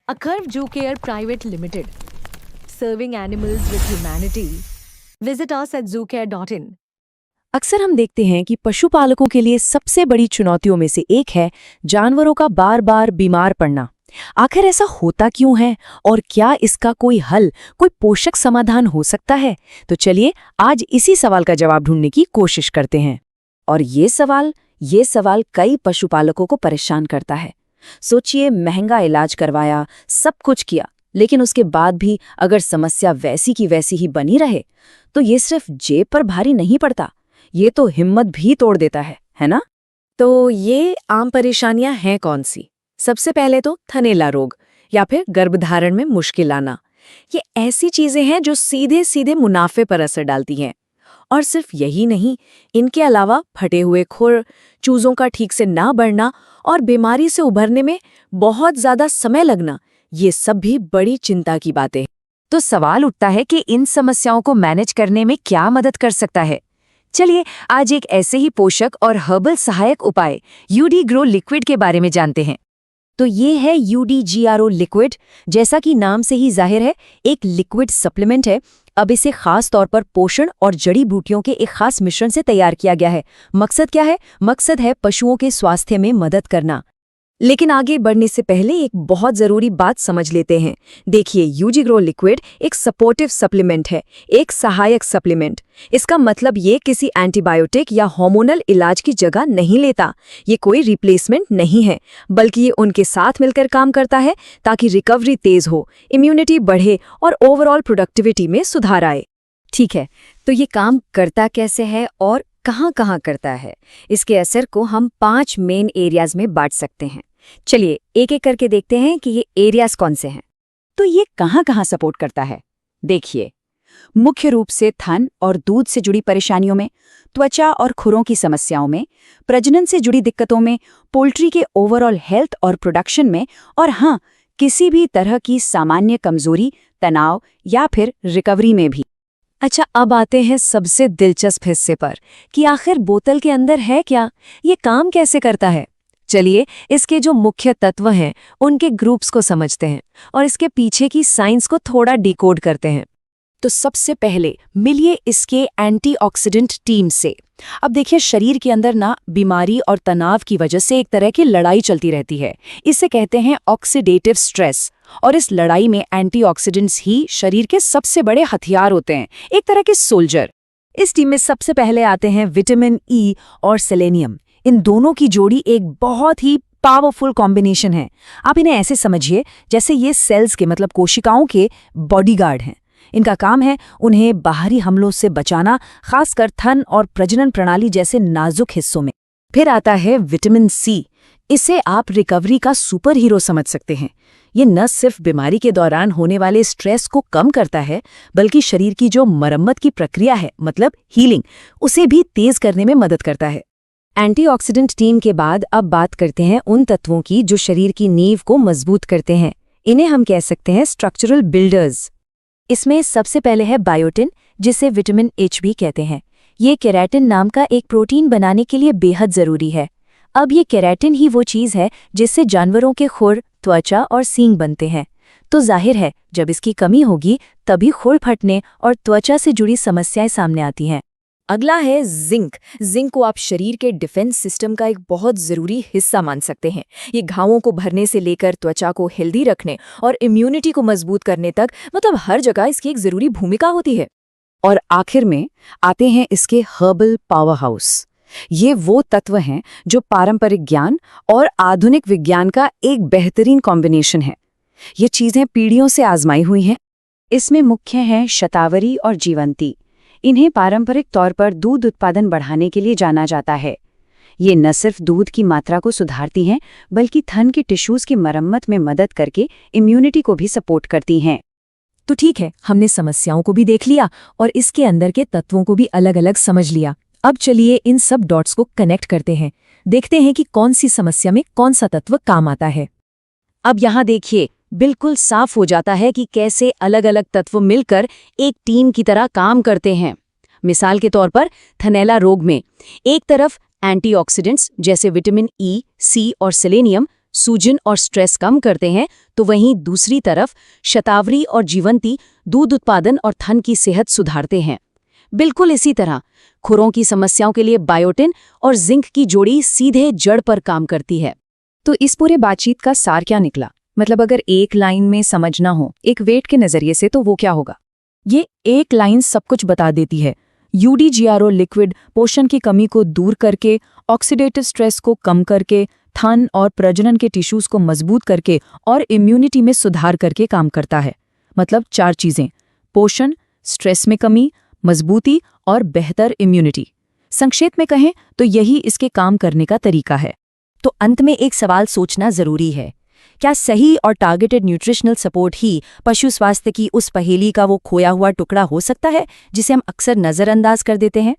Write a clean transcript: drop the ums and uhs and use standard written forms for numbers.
Akarv Zoocare Private Limited, serving animals with humanity. Visit us at zoocare.in. अक्सर हम देखते हैं कि पशुपालकों के लिए सबसे बड़ी चुनौतियों में से एक है जानवरों का बार बार बीमार पड़ना। आखिर ऐसा होता क्यों है और क्या इसका कोई हल, कोई पोषक समाधान हो सकता है? तो चलिए आज इसी सवाल का जवाब ढूंढने की कोशिश करते हैं। और ये सवाल कई पशुपालकों को परेशान करता है। सोचिए, महंगा इलाज करवाया, सब कुछ किया, लेकिन उसके बाद भी अगर समस्या वैसी की वैसी ही बनी रहे तो ये सिर्फ जेब पर भारी नहीं पड़ता, ये तो हिम्मत भी तोड़ देता है ना? तो ये आम परेशानियां हैं कौन सी? सबसे पहले तो थनैला रोग या फिर गर्भधारण में मुश्किल आना। ये ऐसी चीजें हैं जो सीधे सीधे मुनाफे पर असर डालती हैं। और सिर्फ यही नहीं, इनके अलावा फटे हुए खुर, चूजों का ठीक से ना बढ़ना और बीमारी से उभरने में बहुत ज्यादा समय लगना, ये सब भी बड़ी चिंता की बातें हैं। तो सवाल उठता है कि इन समस्याओं को मैनेज करने में क्या मदद कर सकता है? चलिए आज एक ऐसे ही पोषक और हर्बल सहायक उपाय UD-GRO लिक्विड के बारे में जानते हैं। तो ये है UD-GRO लिक्विड। जैसा कि नाम से ही जाहिर है, एक लिक्विड सप्लीमेंट है। अब इसे खास तौर पर पोषण और जड़ी बूटियों के एक खास मिश्रण से तैयार किया गया है। मकसद क्या है? मकसद है पशुओं के स्वास्थ्य में मदद करना। लेकिन आगे बढ़ने से पहले एक बहुत जरूरी बात समझ लेते हैं। देखिए, UD-GRO लिक्विड एक सपोर्टिव सप्लीमेंट है, एक सहायक सप्लीमेंट। इसका मतलब ये किसी एंटीबायोटिक या हार्मोनल इलाज की जगह नहीं लेता। ये कोई रिप्लेसमेंट नहीं है, बल्कि ये उनके साथ मिलकर काम करता है ताकि रिकवरी तेज हो, इम्यूनिटी बढ़े और ओवरऑल प्रोडक्टिविटी में सुधार आए। ठीक है, तो ये काम करता कैसे है और कहाँ-कहाँ करता है? इसके असर को हम 5 मेन एरियाज में बांट सकते हैं। चलिए एक एक करके देखते हैं कि ये एरियाज कौन से हैं। तो ये कहाँ-कहाँ सपोर्ट करता है? देखिए, मुख्य रूप से थन और दूध से जुड़ी परेशानियों में, त्वचा और खुरों की समस्याओं में, प्रजनन से जुड़ी दिक्कतों में, पोल्ट्री के ओवरऑल हेल्थ और प्रोडक्शन में, और हाँ, किसी भी तरह की सामान्य कमजोरी, तनाव या फिर रिकवरी में भी। अच्छा, अब आते हैं सबसे दिलचस्प हिस्से पर कि आखिर बोतल के अंदर है क्या, ये काम कैसे करता है। चलिए इसके जो मुख्य तत्व हैं उनके ग्रुप्स को समझते हैं और इसके पीछे की साइंस को थोड़ा डिकोड करते हैं। तो सबसे पहले मिलिए इसके एंटीऑक्सीडेंट टीम से। अब देखिए, शरीर के अंदर ना बीमारी और तनाव की वजह से एक तरह की लड़ाई चलती रहती है। इसे कहते हैं ऑक्सीडेटिव स्ट्रेस। और इस लड़ाई में एंटीऑक्सीडेंट्स ही शरीर के सबसे बड़े हथियार होते हैं, एक तरह के सोल्जर। इस टीम में सबसे पहले आते हैं विटामिन E और सेलेनियम। इन दोनों की जोड़ी एक बहुत ही पावरफुल कॉम्बिनेशन है। आप इन्हें ऐसे समझिए जैसे ये सेल्स के, मतलब कोशिकाओं के बॉडीगार्ड हैं। इनका काम है उन्हें बाहरी हमलों से बचाना, खासकर थन और प्रजनन प्रणाली जैसे नाजुक हिस्सों में। फिर आता है विटामिन C। इसे आप रिकवरी का सुपर हीरो समझ सकते हैं। ये न सिर्फ बीमारी के दौरान होने वाले स्ट्रेस को कम करता है, बल्कि शरीर की जो मरम्मत की प्रक्रिया है, मतलब हीलिंग, उसे भी तेज करने में मदद करता है। एंटीऑक्सीडेंट टीम के बाद अब बात करते हैं उन तत्वों की जो शरीर की नींव को मजबूत करते हैं। इन्हें हम कह सकते हैं स्ट्रक्चरल बिल्डर्स। इसमें सबसे पहले है बायोटिन, जिसे विटामिन H भी कहते हैं। ये केराटिन नाम का एक प्रोटीन बनाने के लिए बेहद जरूरी है। अब ये केराटिन ही वो चीज है जिससे जानवरों के खुर, त्वचा और सींग बनते हैं। तो जाहिर है, जब इसकी कमी होगी तभी खुर फटने और त्वचा से जुड़ी समस्याएं सामने आती हैं। अगला है जिंक। जिंक को आप शरीर के डिफेंस सिस्टम का एक बहुत ज़रूरी हिस्सा मान सकते हैं। ये घावों को भरने से लेकर त्वचा को हेल्दी रखने और इम्यूनिटी को मजबूत करने तक, मतलब हर जगह इसकी एक ज़रूरी भूमिका होती है। और आखिर में आते हैं इसके हर्बल पावर हाउस। ये वो तत्व हैं जो पारंपरिक ज्ञान और आधुनिक विज्ञान का एक बेहतरीन कॉम्बिनेशन है। ये चीज़ें पीढ़ियों से आजमाई हुई हैं। इसमें मुख्य हैं शतावरी और जीवंती। इन्हें पारंपरिक तौर पर दूध उत्पादन बढ़ाने के लिए जाना जाता है। ये न सिर्फ दूध की मात्रा को सुधारती हैं, बल्कि थन के टिश्यूज की मरम्मत में मदद करके इम्यूनिटी को भी सपोर्ट करती हैं। तो ठीक है, हमने समस्याओं को भी देख लिया और इसके अंदर के तत्वों को भी अलग अलग समझ लिया। अब चलिए इन सब डॉट्स को कनेक्ट करते हैं, देखते हैं कि कौन सी समस्या में कौन सा तत्व काम आता है। अब यहाँ देखिए, बिल्कुल साफ हो जाता है कि कैसे अलग अलग तत्व मिलकर एक टीम की तरह काम करते हैं। मिसाल के तौर पर थनैला रोग में एक तरफ एंटीऑक्सीडेंट्स जैसे विटामिन E, C और सेलेनियम सूजन और स्ट्रेस कम करते हैं, तो वहीं दूसरी तरफ शतावरी और जीवंती दूध उत्पादन और थन की सेहत सुधारते हैं। बिल्कुल इसी तरह खुरों की समस्याओं के लिए बायोटिन और जिंक की जोड़ी सीधे जड़ पर काम करती है। तो इस पूरे बातचीत का सार क्या निकला? मतलब अगर एक लाइन में समझना हो एक वेट के नजरिए से, तो वो क्या होगा? ये एक लाइन सब कुछ बता देती है। UDGRO लिक्विड पोषण की कमी को दूर करके, ऑक्सीडेटिव स्ट्रेस को कम करके, थन और प्रजनन के टिश्यूज को मजबूत करके और इम्यूनिटी में सुधार करके काम करता है। मतलब 4 चीजें: पोषण, स्ट्रेस में कमी, मजबूती और बेहतर इम्यूनिटी। संक्षेप में कहें तो यही इसके काम करने का तरीका है। तो अंत में एक सवाल सोचना जरूरी है। क्या सही और टारगेटेड न्यूट्रिशनल सपोर्ट ही पशु स्वास्थ्य की उस पहेली का वो खोया हुआ टुकड़ा हो सकता है जिसे हम अक्सर नजरअंदाज कर देते हैं?